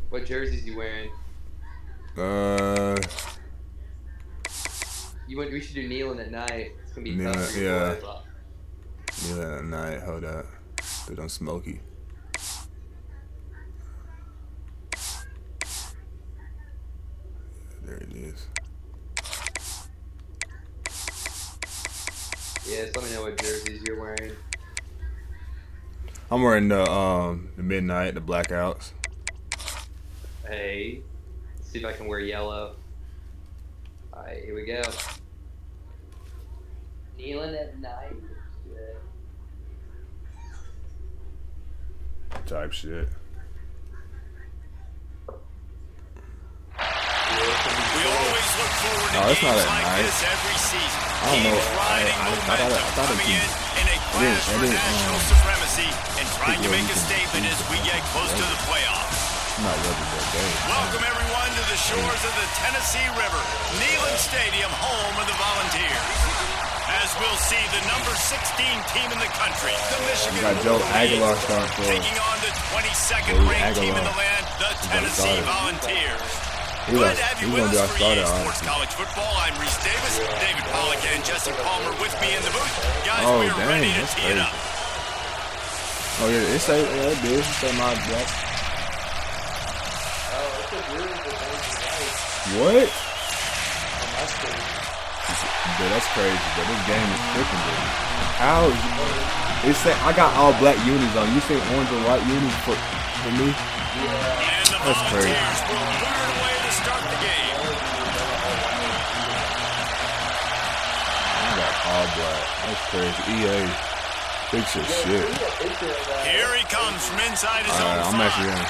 What jerseys you wearing? We should do kneeling at night. It's gonna be tough for your boys. Kneeling at night. Hold up. Dude, I'm smoky. There it is. Yeah, just let me know what jerseys you're wearing. I'm wearing the midnight, the blackouts. Hey, let's see if I can wear yellow. All right, here we go. Kneeling at night. Type shit. We always look forward to games like this every season. Teams riding momentum, coming in a clash for national supremacy and trying to make a statement as we get close to the playoffs. Welcome everyone to the shores of the Tennessee River, Neyland Stadium, home of the Volunteers. As we'll see the number 16 team in the country, the Michigan Wolverines, taking on the 22nd ranked team in the land, the Tennessee Volunteers. Good to have you with us for EA Sports College Football. I'm Reese Davis, David Pollack, and Jesse Palmer with me in the booth. Guys, we are ready to tee it up. Oh yeah, it say it say my black. What? Dude, that's crazy. But this game is freaking good. How? It say I got all black unis on. You say orange and white unis for me? Yeah. That's crazy. Start the game. I got all black. That's crazy. EA. Fix your shit. Here he comes from inside his own I'm five. actually in.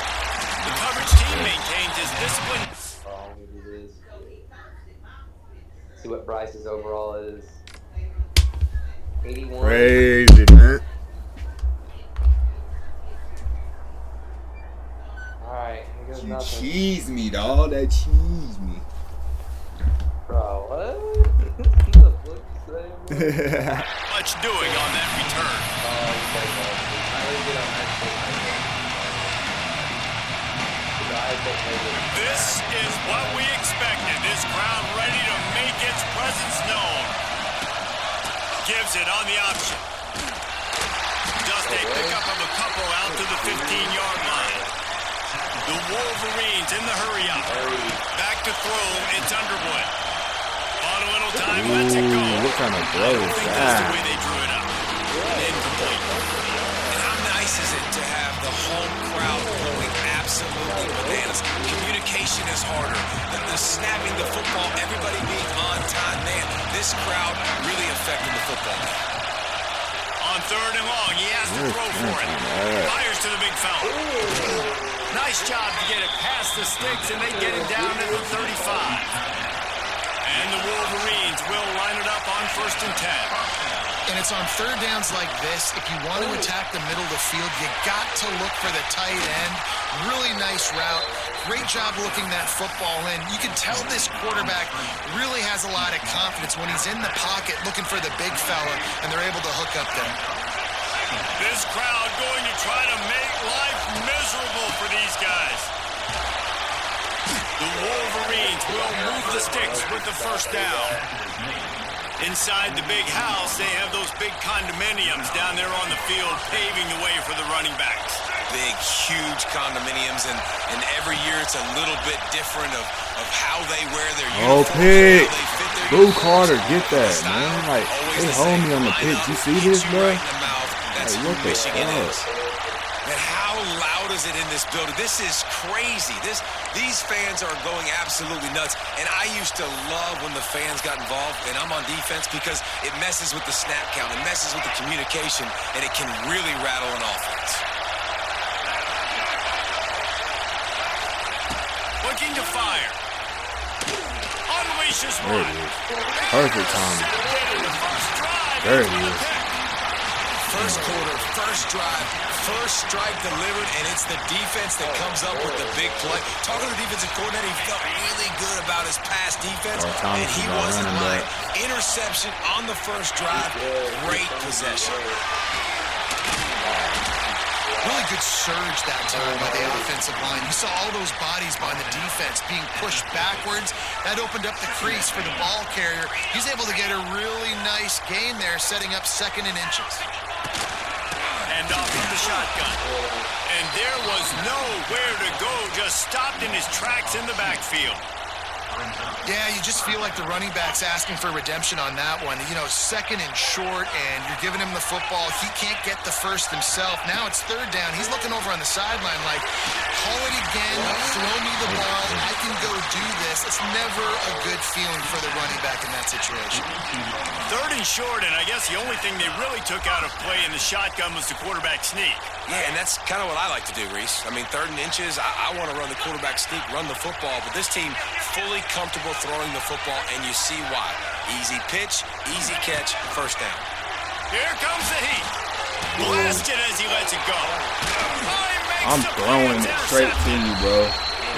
The coverage team maintains his discipline. Oh, let me do this. See what Bryce's overall is. 81. Crazy, man. Alright, here goes You nothing. cheese me, dog. That cheese me. Bro, what? What the fuck you saying? Much doing on that return. This is what we expected. This crowd ready to make its presence known. Gives it on the option. Just a pickup of a couple out to the 15-yard line. The Wolverines in the hurry-up. Back to throw, it's Underwood. On a little time, lets it go. What kind of throw is That's the that? way they drew it up. Incomplete. And how nice is it to have the home crowd going absolutely bananas? Communication is harder. The snapping the football, everybody being on time. Man, this crowd really affecting the football. On third and long, he has to throw for it. Fires to the big fella. Nice job to get it past the sticks, and they get it down at the 35. And the Wolverines will line it up on 1st and 10. And it's on third downs like this. If you want to attack the middle of the field, you got to look for the tight end. Really nice route. Great job looking that football in. You can tell this quarterback really has a lot of confidence when he's in the pocket looking for the big fella, and they're able to hook up there. This crowd going to try to make life miserable for these guys. The Wolverines will move the sticks with the first down. Inside the big house, they have those big condominiums down there on the field paving the way for the running backs. Big, huge condominiums, and every year it's a little bit different of how they wear their Oh, uniforms. pick. How they fit their Boo uniforms. Carter, get that, Style, man. Like, always they the hold same. me on the Line pitch. up, You see hit this, you bro? right in the mouth. That's Hey, who what the Michigan fuck? is. And how loud is it in this building? This is crazy. These fans are going absolutely nuts. And I used to love when the fans got involved, and I'm on defense because it messes with the snap count. It messes with the communication, and it can really rattle an offense. Looking to fire. Unleashes There one. it is. Perfect timing. There it is. First quarter, first drive, first strike delivered, and it's the defense that comes up with the big play. Talking to the defensive coordinator, he felt really good about his pass defense, and he wasn't lying. Interception on the first drive, great possession. Really good surge that time by the offensive line. You saw all those bodies behind the defense being pushed backwards. That opened up the crease for the ball carrier. He's able to get a really nice gain there, setting up 2nd and inches. And off from the shotgun. And there was nowhere to go, just stopped in his tracks in the backfield. Yeah, you just feel like the running back's asking for redemption on that one. You know, 2nd and short, and you're giving him the football. He can't get the first himself. Now it's 3rd down. He's looking over on the sideline like, call it again, throw me the ball, I can go do this. It's never a good feeling for the running back in that situation. 3rd and short, and I guess the only thing they really took out of play in the shotgun was the quarterback sneak. Yeah, and that's kind of what I like to do, Reese. I mean, 3rd and inches, I want to run the quarterback sneak, run the football, but this team fully comfortable throwing the football, and you see why. Easy pitch, easy catch, 1st down. Here comes the heat. Blasted as he lets it go. I'm throwing it straight to you, bro.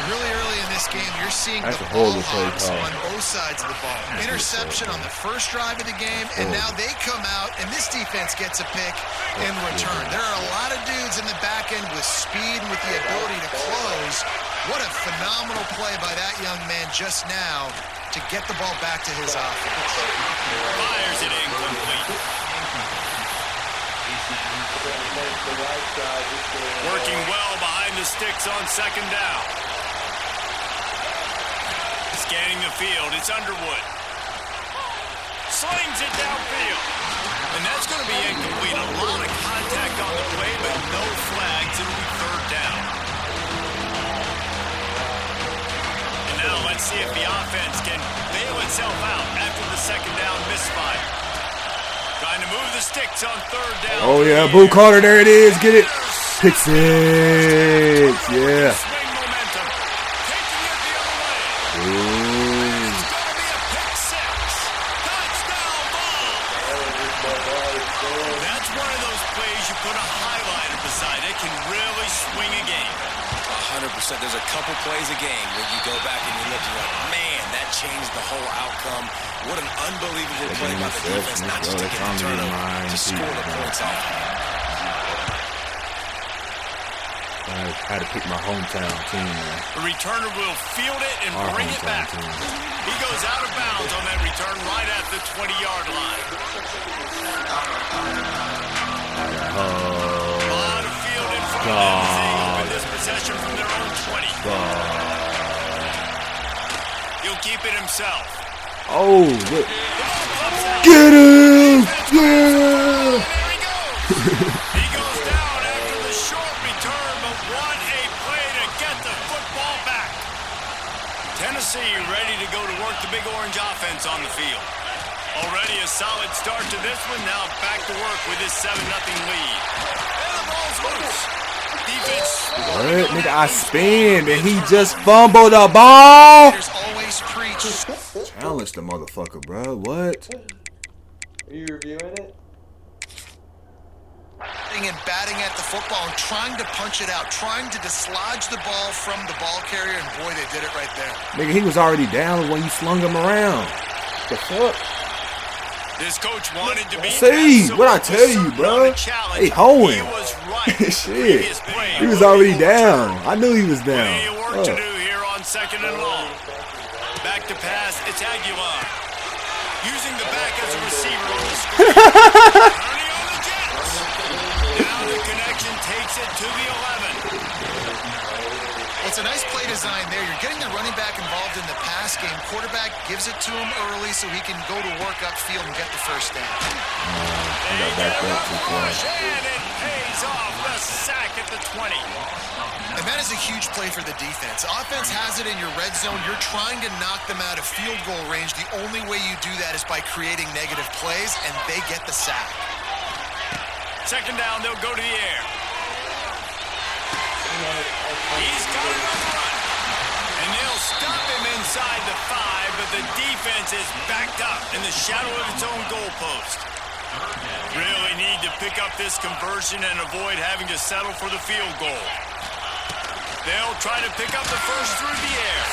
Really early in this game, you're seeing That's the a horrible ball hawks play call. on both sides of the ball. Interception on the first drive of the game, and now they come out, and this defense gets a pick in return. There are a lot of dudes in the back end with speed and with the ability to close. What a phenomenal play by that young man just now to get the ball back to his offense. Fires it incomplete. Working well behind the sticks on 2nd down. Scanning the field, it's Underwood. Slings it downfield. And that's going to be incomplete. A lot of contact on the play, but no flags. It'll be 3rd down. And now let's see if the offense can bail itself out after the 2nd down misfire. Trying to move the sticks on 3rd down. Oh, yeah, Boo Carter, there it is. Get it. Pick 6. Yeah. Swing momentum. Taking it the other way. Ooh. It's going to be a pick 6. Touchdown ball. That's one of those plays you put a highlighter beside it, can really swing a game. 100%. There's a couple plays a game where you go back and you look and you're like, man, that changed the whole outcome. What an unbelievable play by the defense, not just to get the turnover, to score the points off. I had to pick my hometown team, man. The returner will field it and Our bring it hometown back. team. He goes out of bounds on that return right at the 20-yard line. A lot of field in front of them as they open this possession from their own 20. He'll keep it himself. Oh, look. The ball comes out. Get him! Yeah! There he goes. He goes down after the short return, but what a play to get the football back. Tennessee ready to go to work the Big Orange offense on the field. Already a solid start to this one. Now back to work with this 7-0 lead. And the ball's loose. Defense. What? Nigga, I spin and he just fumbled the ball. There's always preach. Challenge the motherfucker, bro. What? Are you reviewing it? And batting at the football and trying to punch it out, trying to dislodge the ball from the ball carrier, and boy, they did it right there. Nigga, he was already down when you slung him around. The fuck? This coach wanted to be. See, what I tell you, bro? Hey, hoeing. He was right. Shit. He was already down. I knew he was down. Plenty of work to do here on 2nd and long. Back to pass, it's Aguilar. Using the back as a receiver on the screen. Turning on the Jets. Now the connection takes it to the 11. Well, it's a nice play design there. You're getting the running back involved in the pass game. Quarterback gives it to him early so he can go to work upfield and get the 1st down. I got backed up too far. And it pays off the sack at the 20. And that is a huge play for the defense. Offense has it in your red zone. You're trying to knock them out of field goal range. The only way you do that is by creating negative plays, and they get the sack. 2nd down, they'll go to the air. He's got it on the run. And they'll stop him inside the 5, but the defense is backed up in the shadow of its own goalpost. Really need to pick up this conversion and avoid having to settle for the field goal. They'll try to pick up the first through the air.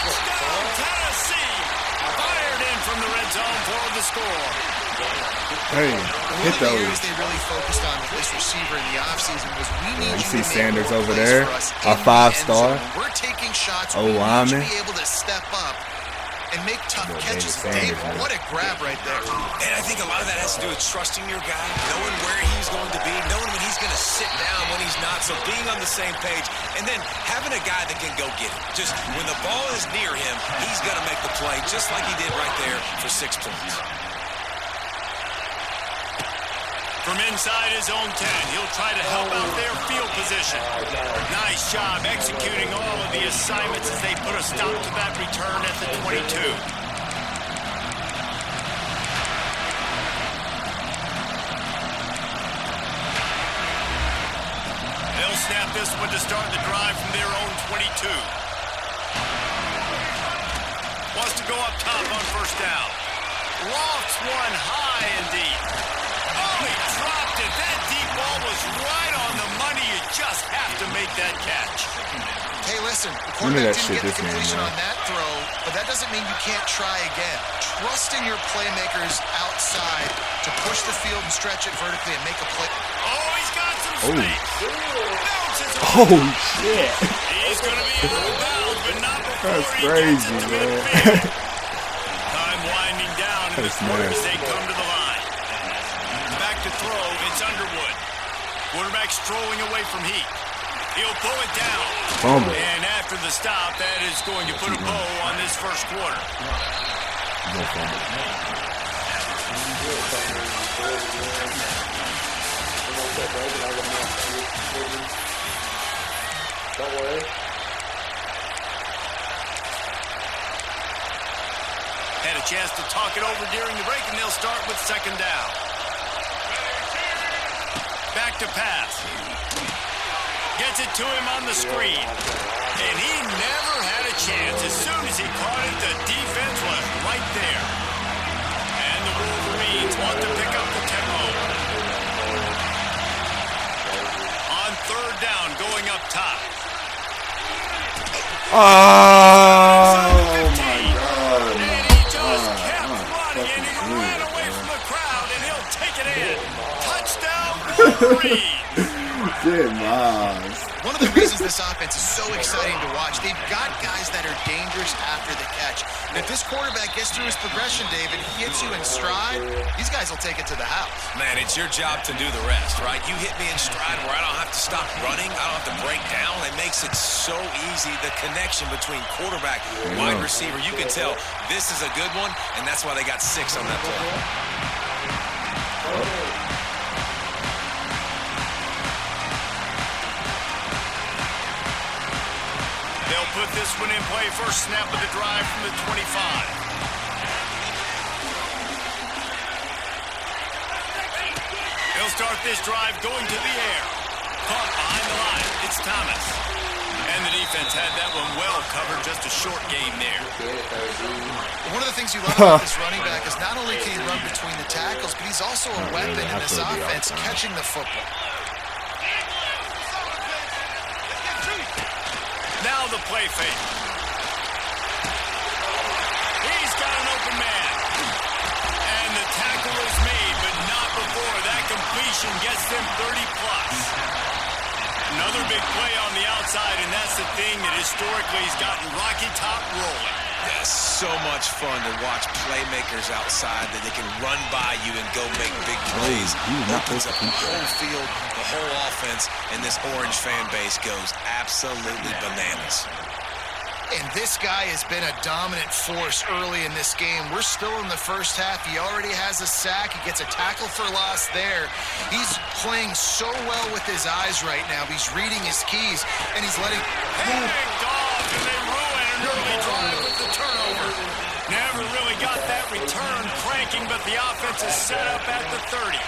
Touchdown, Tennessee! Fired in from the red zone for the score. Hey, hit One of the those. areas they really focused on with this receiver in the offseason was we need You you see to make Sanders more over plays there, for us a in the 5-star. end zone. We're taking shots. Oh, We need you lineman. to be able to step up and make tough Boy, catches. David Sanders, Dave, man. what a grab right there. And I think a lot of that has to do with trusting your guy, knowing where he's going to be, knowing when he's going to sit down, when he's not, so being on the same page, and then having a guy that can go get it. Just when the ball is near him, he's going to make the play, just like he did right there for 6 points. From inside his own 10, he'll try to help out their field position. Nice job executing all of the assignments as they put a stop to that return at the 22. They'll snap this one to start the drive from their own 22. Wants to go up top on first down. Lofts one high and deep. Oh, he dropped it. That deep ball was right on the money. You just have to make that catch. Hey, listen, the Look at quarterback that didn't shit get the this man, completion man. on that throw, but that doesn't mean you can't try again. Trust in your playmakers outside to push the field and stretch it vertically and make a play. Oh, he's got some Oh. space. Bounces Oh, shit. He's going to be out of bounds, but not before That's he crazy, gets it to man. midfield. Time winding down in the That's quarter as nasty. they come to the line. Back to throw, it's Underwood. Quarterback strolling away from Heat. He'll pull it down. Fumble. And after the stop, that is going to put a bow on this first quarter. No fumble. Don't worry. Had a chance to talk it over during the break, and they'll start with second down. Back to pass. Gets it to him on the screen. And he never had a chance. As soon as he caught it, the defense was right there. And the Wolverines want to pick up the tempo. On third down, going up top. Oh, my God. And he just kept running, and he ran away from the crowd, and he'll take it in. Touchdown, Wolverines. Good miles. One of the reasons this offense is so exciting to watch, they've got guys that are dangerous after the catch. And if this quarterback gets through his progression, David, he hits you in stride, these guys will take it to the house. Man, it's your job to do the rest, right? You hit me in stride where I don't have to stop running. I don't have to break down. It makes it so easy, the connection between quarterback and wide receiver. You can tell this is a good one, and that's why they got 6 on that play. They'll put this one in play. First snap of the drive from the 25. They'll start this drive going to the air. Caught behind the line. It's Thomas. And the defense had that one well covered. Just a short game there. One of the things you love about this running back is not only can he run between the tackles, but he's also a weapon in this offense catching the football. Now the play fake. He's got an open man. And the tackle is made, but not before that completion gets them 30-plus. Another big play on the outside, and that's the thing that historically has gotten Rocky Top rolling. That's so much fun to watch playmakers outside that they can run by you and go make big plays. Opens up the whole field, the whole offense, and this Orange fan base goes absolutely bananas. And this guy has been a dominant force early in this game. We're still in the first half. He already has a sack. He gets a tackle for loss there. He's playing so well with his eyes right now. He's reading his keys, and he's letting... Picked off, and they ruin an early drive with the turnover. Never really got that return cranking, but the offense is set up at the 30.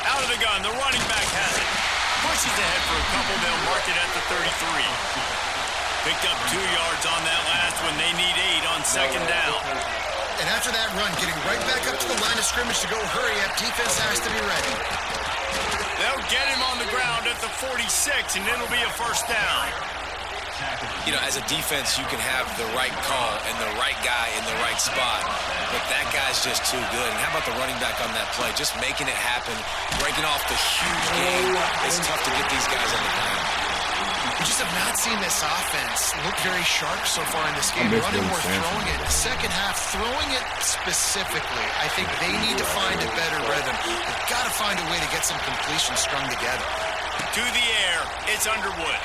Out of the gun, the running back has it. Pushes ahead for a couple, they'll mark it at the 33. Picked up 2 yards on that last one. They need 8 on second down. And after that run, getting right back up to the line of scrimmage to go hurry up, defense has to be ready. They'll get him on the ground at the 46, and it'll be a first down. You know, as a defense, you can have the right call and the right guy in the right spot, but that guy's just too good. And how about the running back on that play? Just making it happen, breaking off the huge game. It's tough to get these guys on the ground. We just have not seen this offense look very sharp so far in this game. Running or throwing it. Second half, throwing it specifically. I think they need to find a better rhythm. They've got to find a way to get some completions strung together. To the air, it's Underwood.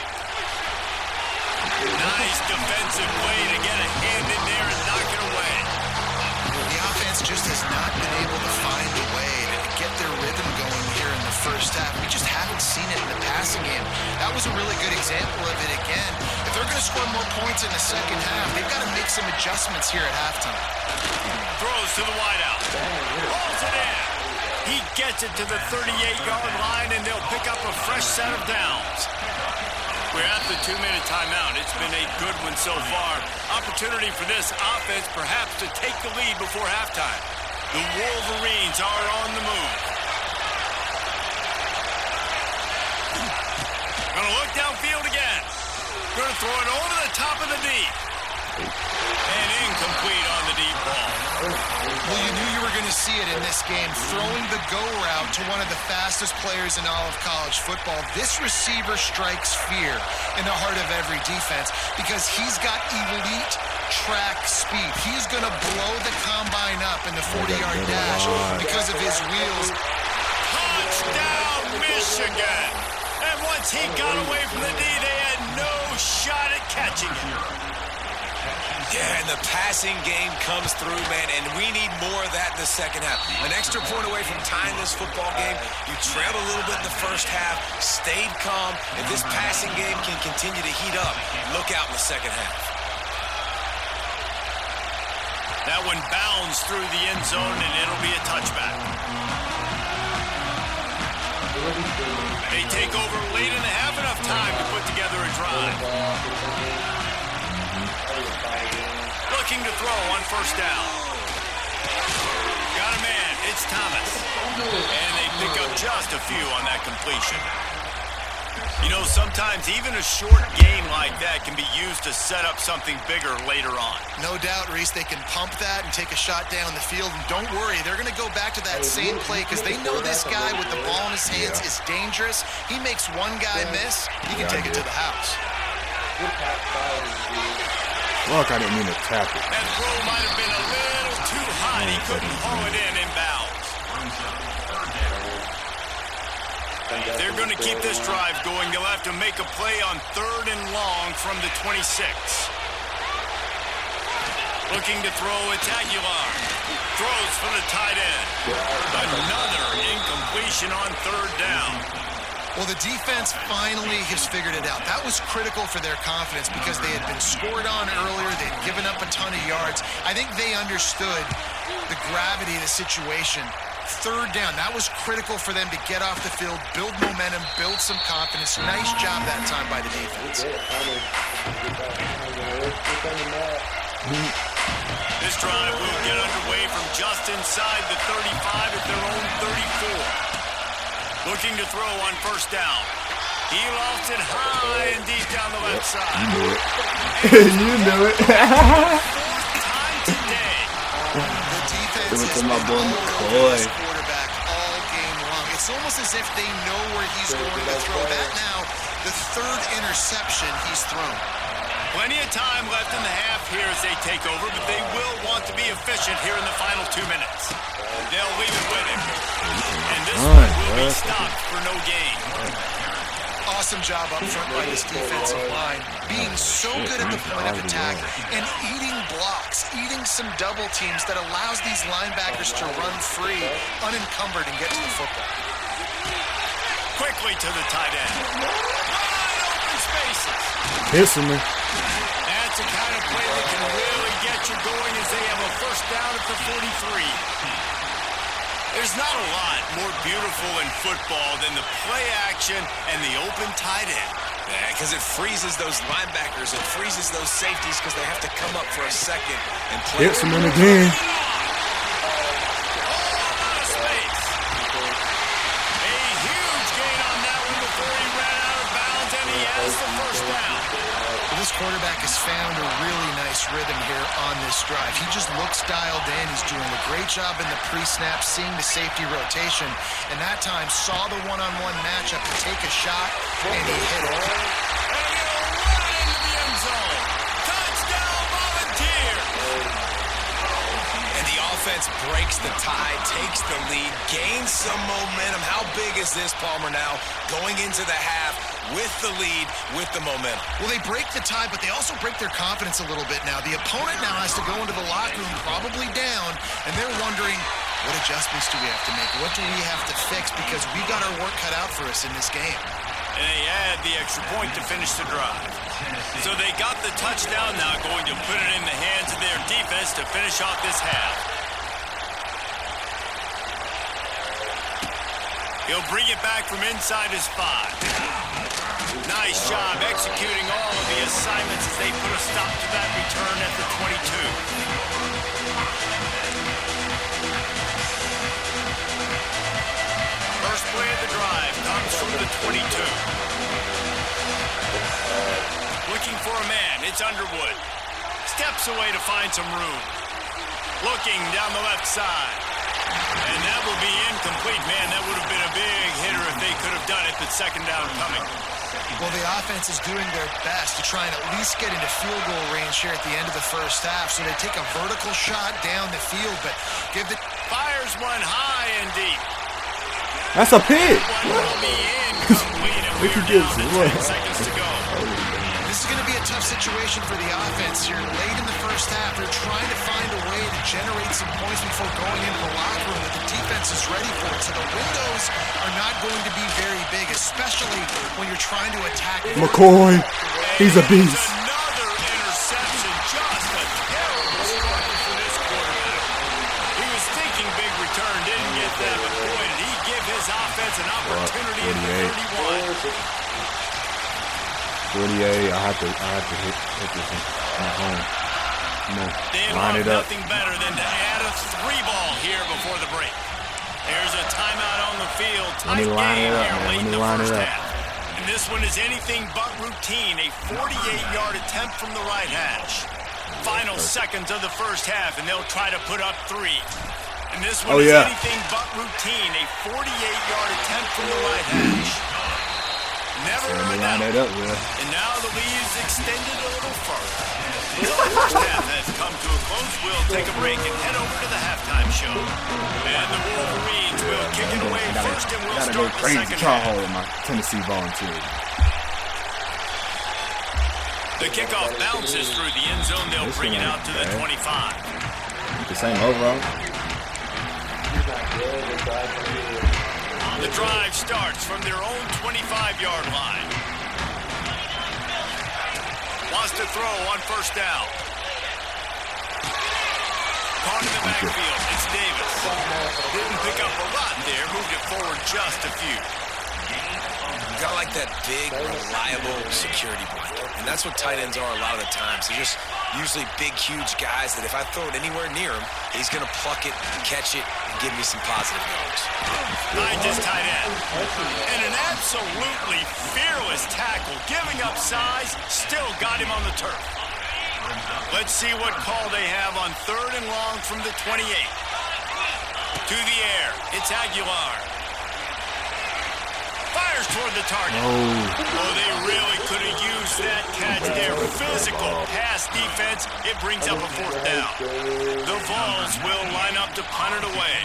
Nice defensive play to get a hand in there and knock it away. The offense just has not been able to find a way to get their rhythm going here in the first half. We just haven't seen it in the passing game. That was a really good example of it again. If they're going to score more points in the second half, they've got to make some adjustments here at halftime. Throws to the wideout. Rolls it in. He gets it to the 38-yard line, and they'll pick up a fresh set of downs. We're at the 2-minute timeout. It's been a good one so far. Opportunity for this offense perhaps to take the lead before halftime. The Wolverines are on the move. Gonna look downfield again. Gonna throw it over the top of the deep. And incomplete on the deep ball. Well, you knew you were going to see it in this game. Throwing the go route to one of the fastest players in all of college football. This receiver strikes fear in the heart of every defense because he's got elite track speed. He's going to blow the combine up in the 40-yard dash because of his wheels. Touchdown, Michigan! And once he got away from the D, they had no shot at catching him. Yeah, and the passing game comes through, man, and we need more of that in the second half. An extra point away from tying this football game. You trailed a little bit in the first half, stayed calm. If this passing game can continue to heat up, look out in the second half. That one bounds through the end zone, and it'll be a touchback. They take over late in the half, enough time to put together a drive. Looking to throw on first down. Got a man, it's Thomas. And they pick up just a few on that completion. You know, sometimes even a short game like that can be used to set up something bigger later on. No doubt, Reese, they can pump that and take a shot down the field. And don't worry, they're going to go back to that same play because they know this guy with the ball in his hands is dangerous. He makes one guy miss, he can take it to the house. Fuck, I didn't mean to tap it. That throw might have been a little too high. He couldn't haul it in bounds. If they're going to keep this drive going, they'll have to make a play on 3rd and long from the 26. Looking to throw, it's Aguilar. Throws for the tight end. Another incompletion on 3rd down. Well, the defense finally has figured it out. That was critical for their confidence because they had been scored on earlier. They'd given up a ton of yards. I think they understood the gravity of the situation. 3rd down, that was critical for them to get off the field, build momentum, build some confidence. Nice job that time by the defense. This drive will get underway from just inside the 35 at their own 34. Looking to throw on first down. He lost it high and deep down the left side. You knew it. You knew it. 4th time today. The defense has my been boy, all over this quarterback all game long. It's almost as if they know where he's going to throw. That now, the 3rd interception he's thrown. Plenty of time left in the half here as they take over, but they will want to be efficient here in the final 2 minutes. They'll leave it with him. And this one will be stopped for no gain. Awesome job up front by this defensive line. Being so good at the point of attack and eating blocks, eating some double teams that allows these linebackers to run free, unencumbered, and get to the football. Quickly to the tight end. Wide open spaces. Kissing me. That's the kind of play that can really get you going as they have a first down at the 43. There's not a lot more beautiful in football than the play action and the open tight end. Yeah, because it freezes those linebackers. It freezes those safeties because they have to come up for a second and play. Hits him in again. A huge gain on that one before he ran Bengals quarterback has found a really nice rhythm here on this drive. He just looks dialed in. He's doing a great job in the pre-snap, seeing the safety rotation, and that time saw the one-on-one matchup to take a shot, and he hit it. And he'll run into the end zone. Touchdown, Volunteers! And the offense breaks the tie, takes the lead, gains some momentum. How big is this, Palmer, now going into the half with the lead, with the momentum? Well, they break the tie, but they also break their confidence a little bit now. The opponent now has to go into the locker room probably down, and they're wondering, what adjustments do we have to make? What do we have to fix? Because we got our work cut out for us in this game. And they had the extra point to finish the drive. So they got the touchdown, now going to put it in the hands of their defense to finish off this half. He'll bring it back from inside his 5. Nice job executing all of the assignments as they put a stop to that return at the 22. First play of the drive comes from the 22. Looking for a man, it's Underwood. Steps away to find some room. Looking down the left side. And that will be incomplete. Man, that would have been a big hitter if they could have done it, but second down coming. Well, the offense is doing their best to try and at least get into field goal range here at the end of the first half. So they take a vertical shot down the field, but give the... Fires one high and deep. That's a pick. One will be incomplete, and we're down to 10 seconds to go. This is going to be a tough situation for the offense here. Late in the first half, they're trying to find a way to generate some points before going into the locker room, but the defense is ready for it. So the windows are not going to be very big, especially when you're trying to attack. McCoy, he's a beast. Another interception, just a terrible struggle for this quarterback. He was thinking big return, didn't get that, but boy, did he give his offense an opportunity at the 31. 48, I have to hit this one at home. Come on, They'd line love it up. nothing better than to add a 3-ball here before the break. There's a timeout on the field. Tight Let me line game it up, here man. late Let in me the line first it up. half. And this one is anything but routine. A 48-yard attempt from the right hash. Final seconds of the first half, and they'll try to put up 3. And this one is anything but routine. A 48-yard attempt from the right hash. Never Let me run line out. it up, man. And now the lead's extended a little further. The first half has come to a close. We'll take a break and head over to the halftime show. And the Wolverines will kick it away first, and we'll Gotta go start the crazy. second Try half. hard with my Tennessee Volunteers. The kickoff bounces through the end zone. They'll bring it out to the 25. The same overall. The drive starts from their own 25-yard line. Wants to throw on first down. Caught in the backfield. It's Davis. Didn't pick up a lot there. Moved it forward just a few. You got like that big, reliable security blanket. And that's what tight ends are a lot of the times. They're just usually big, huge guys that if I throw it anywhere near him, he's going to pluck it, catch it, and give me some positive yards. Behind his tight end. And an absolutely fearless tackle. Giving up size, still got him on the turf. Let's see what call they have on 3rd and long from the 28. To the air, it's Aguilar. Fires toward the target. Oh, they really could have used that catch there. Physical pass defense. It brings up a 4th down. The Vols will line up to punt it away.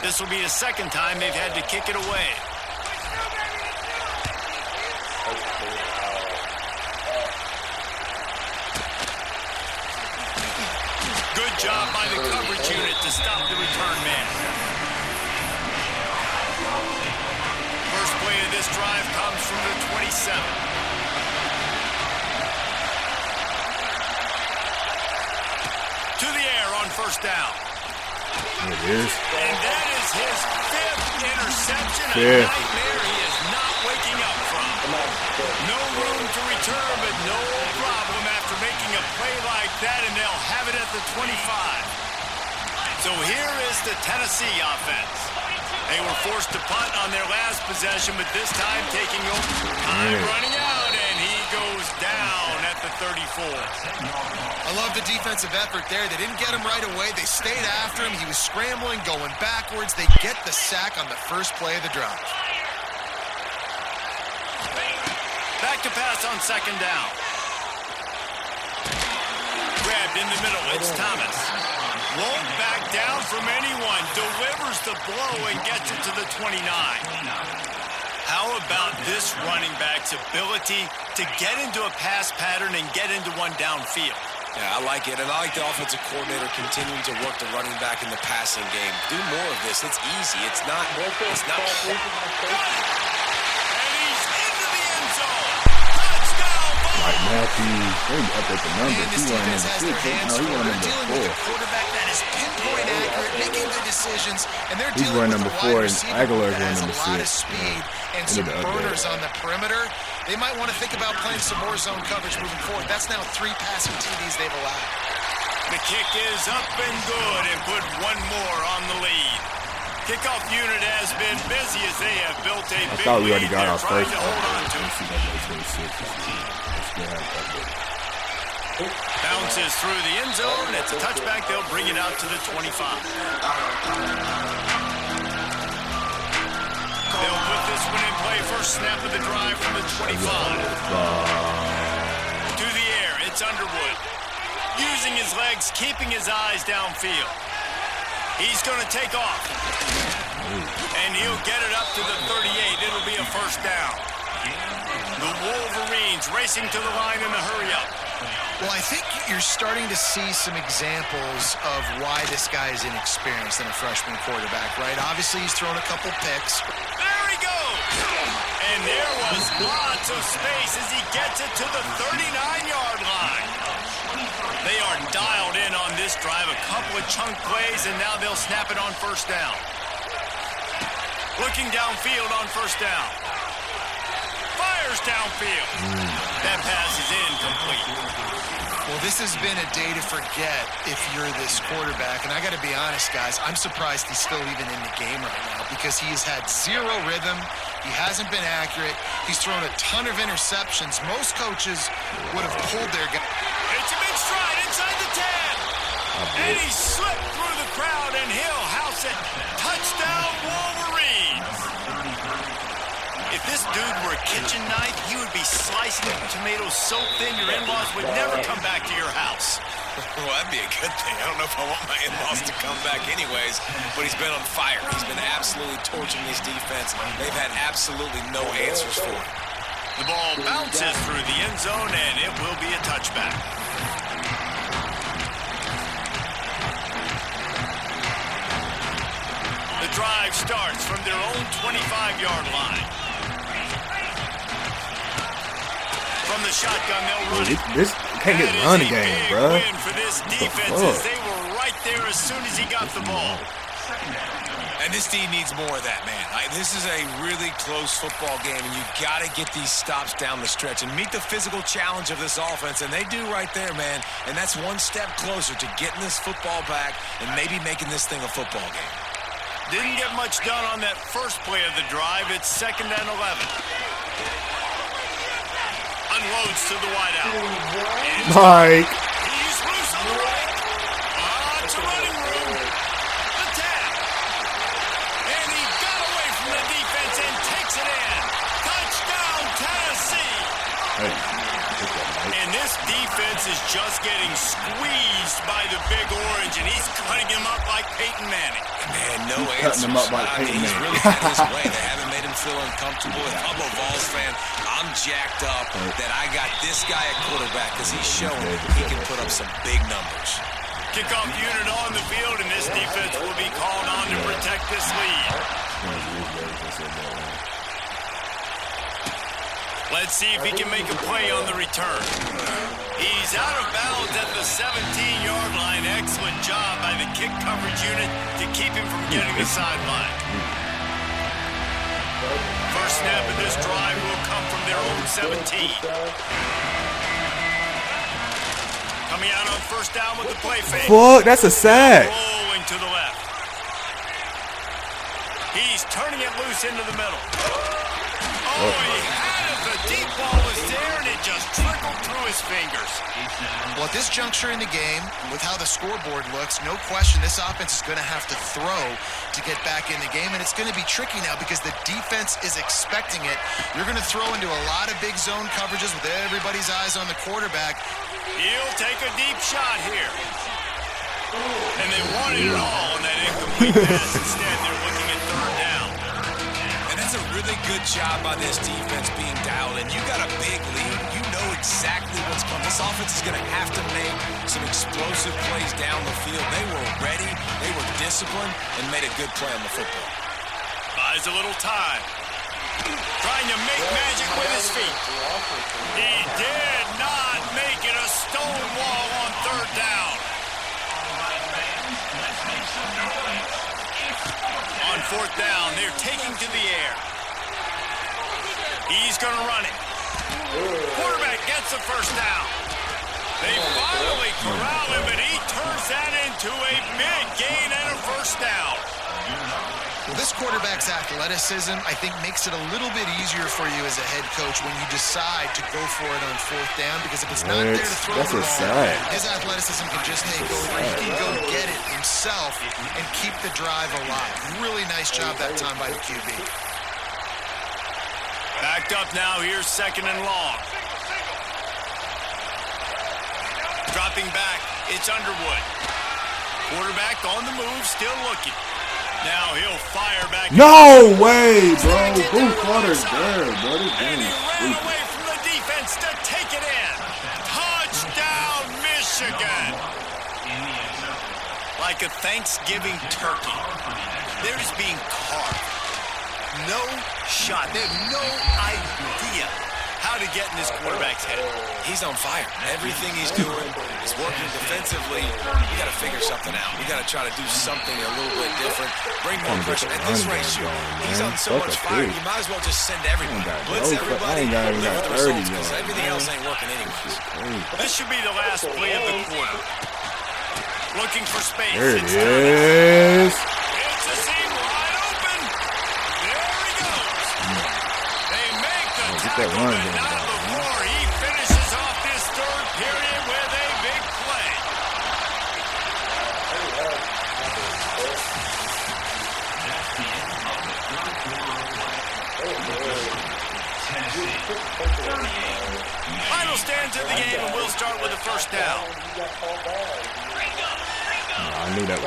This will be the second time they've had to kick it away. Good job by the coverage unit to stop the return man. First play of this drive comes from the 27. To the air on first down. There it is. And that is his 5th interception. A Fifth. nightmare he is not waking up from. No room to return, but no problem after making a play like that, and they'll have it at the 25. So here is the Tennessee offense. They were forced to punt on their last possession, but this time taking over. Time running out, and he goes down at the 34. I love the defensive effort there. They didn't get him right away. They stayed after him. He was scrambling, going backwards. They get the sack on the first play of the drive. Back to pass on second down. Grabbed in the middle. It's Thomas. Won't back down from anyone. Delivers the blow and gets it to the 29. How about this running back's ability to get into a pass pattern and get into one downfield? Yeah, I like it, and I like the offensive coordinator continuing to work the running back in the passing game. Do more of this. It's easy. It's not. And he's into the end zone. Touchdown, ball. Like Matthews, they up at the numbers. And this He defense has their hands full. They're dealing with a 4. quarterback that is pinpoint accurate, making good decisions, and they're He's dealing running with a number 4, wide and receiver Aguilar's that has running a number lot of 6. speed and Into some the update. burners on the perimeter. They might want to think about playing some more zone coverage moving forward. That's now 3 passing TDs they've allowed. The kick is up and good and put one more on the lead. Kickoff unit has been busy as they have built a big Thought we already lead. got They're our trying first to hold on to it. Bounces through the end zone. It's a touchback. They'll bring it out to the 25. They'll put this one in play. First snap of the drive from the 25. To the air. It's Underwood. Using his legs, keeping his eyes downfield. He's going to take off. And he'll get it up to the 38. It'll be a first down. The Wolverines racing to the line in the hurry-up. Well, I think you're starting to see some examples of why this guy is inexperienced in a freshman quarterback, right? Obviously, he's thrown a couple picks. There he goes! And there was lots of space as he gets it to the 39-yard line. They are dialed in on this drive, a couple of chunk plays, and now they'll snap it on first down. Looking downfield on first down. Fires downfield. That pass is incomplete. Well, this has been a day to forget if you're this quarterback. And I got to be honest, guys, I'm surprised he's still even in the game right now because he has had zero rhythm. He hasn't been accurate. He's thrown a ton of interceptions. Most coaches would have pulled their guy. It's a big stride inside the 10. And he slipped through the crowd, and he'll house it. Touchdown, Wolverines. If this dude were a kitchen knife, he would be slicing tomatoes so thin your in-laws would never come back to your house. Well, that'd be a good thing. I don't know if I want my in-laws to come back anyways, but he's been on fire. He's been absolutely torching this defense. They've had absolutely no answers for him. The ball bounces through the end zone, and it will be a touchback. The drive starts from their own 25-yard line. From the shotgun, they'll run it. This can't get run game, bro. Win for this defense as they were right there as soon as he got the ball. And this team needs more of that, man. This is a really close football game, and you got to get these stops down the stretch and meet the physical challenge of this offense, and they do right there, man. And that's one step closer to getting this football back and maybe making this thing a football game. Didn't get much done on that first play of the drive. It's 2nd and 11. Unloads to the wideout. Mike. He's loose on the right. It's a running room. The tap. And he got away from the defense and takes it in. Touchdown, Tennessee. Hey. And this defense is just getting squeezed by the Big Orange, and he's cutting him up like Peyton Manning. Man, no Cutting answers. him up like Peyton He's Manning. really got his way. They haven't made him feel uncomfortable. If I'm a Vols fan, I'm jacked up that I got this guy at quarterback because he's showing he can put up some big numbers. Kickoff unit on the field, and this defense will be called on to protect this lead. Let's see if he can make a play on the return. He's out of bounds at the 17-yard line. Excellent job by the kick coverage unit to keep him from getting the sideline. First snap of this drive will come from their own 17. Coming out on first down with the play fake. Fuck, that's a sack. Rolling to the left. He's turning it loose into the middle. Oh, he had it. The deep ball was there, and it just his fingers. Well, at this juncture in the game, with how the scoreboard looks, no question this offense is going to have to throw to get back in the game, and it's going to be tricky now because the defense is expecting it. You're going to throw into a lot of big zone coverages with everybody's eyes on the quarterback. He'll take a deep shot here. And they wanted it all on that incomplete pass. Instead, they're looking at third down. And that's a really good job by this defense being dialed in. You got a big lead. You know exactly what's coming. This offense is going to have to make some explosive plays down the field. They were ready. They were disciplined and made a good play on the football. Buys a little time. Trying to make magic with his feet. He did not make it a stone wall on third down. On fourth down, they're taking to the air. He's going to run it. Quarterback gets the first down. They finally corral him, and he turns that into a big gain and a first down. Well, this quarterback's athleticism, I think, makes it a little bit easier for you as a head coach when you decide to go for it on fourth down, because if it's not there to throw the ball, his athleticism can just take over. He can go get it himself and keep the drive alive. Really nice job that time by the QB. Backed up now, here's second and long. Dropping back, it's Underwood. Quarterback on the move, still looking. Now he'll fire back. No way, bro. Who caught her there, buddy? And he ran away from the defense to take it in. Touchdown, Michigan. Like a Thanksgiving turkey. They're just being carved. No shot. They have no idea how to get in this quarterback's head. He's on fire. Everything he's doing is working defensively. We got to figure something out. We got to try to do something a little bit different. Bring more pressure. At this rate, shoot, he's on so much fire. You might as well just send everybody. Blitz everybody. Live with the results, because everything else ain't working anyways. This should be the last play of the quarter. Looking for space. There it is. It's a seam wide open. There he goes. They make the tackle, but not before he finishes off this third period with a big play. Final stand to the game, and we'll start with the first down. I knew that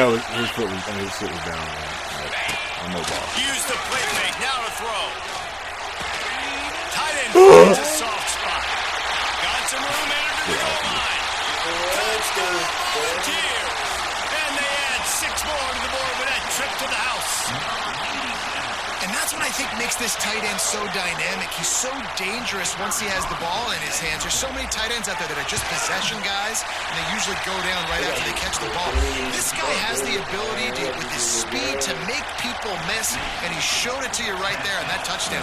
was his foot was down, man. I know that. Use the play fake, now to throw. Tight end finds a soft spot. Got some room entered to the goal line. Touchdown, Volunteers. And they add 6 more to the board with that trip to the house. And that's what I think makes this tight end so dynamic. He's so dangerous once he has the ball in his hands. There's so many tight ends out there that are just possession guys, and they usually go down right after they catch the ball. This guy has the ability to, with his speed, to make people miss, and he showed it to you right there on that touchdown.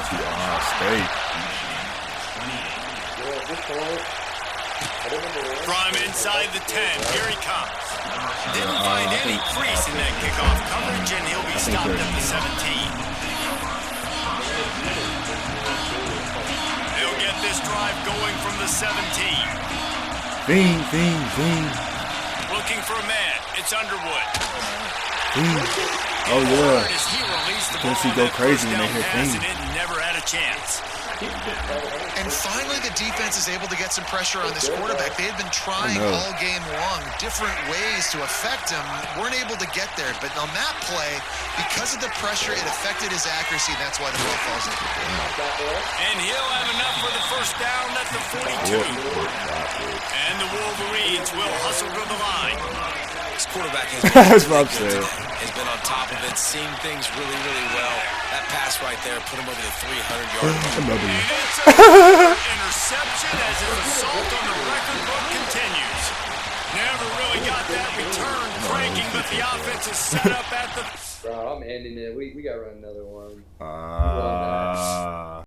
From inside the 10, here he comes. Didn't find any crease in that kickoff coverage, and he'll be stopped at the 17. They'll get this drive going from the 17. Fiend. Looking for a man. It's Underwood. Oh, yeah. As he released the ball Tennessee on go that crazy first when they down hear pass, Fiend. and it never had a chance. And finally, the defense is able to get some pressure on this quarterback. They had been trying all game long, different ways to affect him. Weren't able to get there. But on that play, because of the pressure, it affected his accuracy. And that's why the ball falls in. And he'll have enough for the first down at the 42. And the Wolverines will hustle to the line. This quarterback has been on top of it, seen things really, really well. That pass right there put him over the 300-yard line. And it's a interception as his assault on the record book continues. Never really got that return cranking, but the offense is set up at the... Bro, I'm ending it. We got to run another one.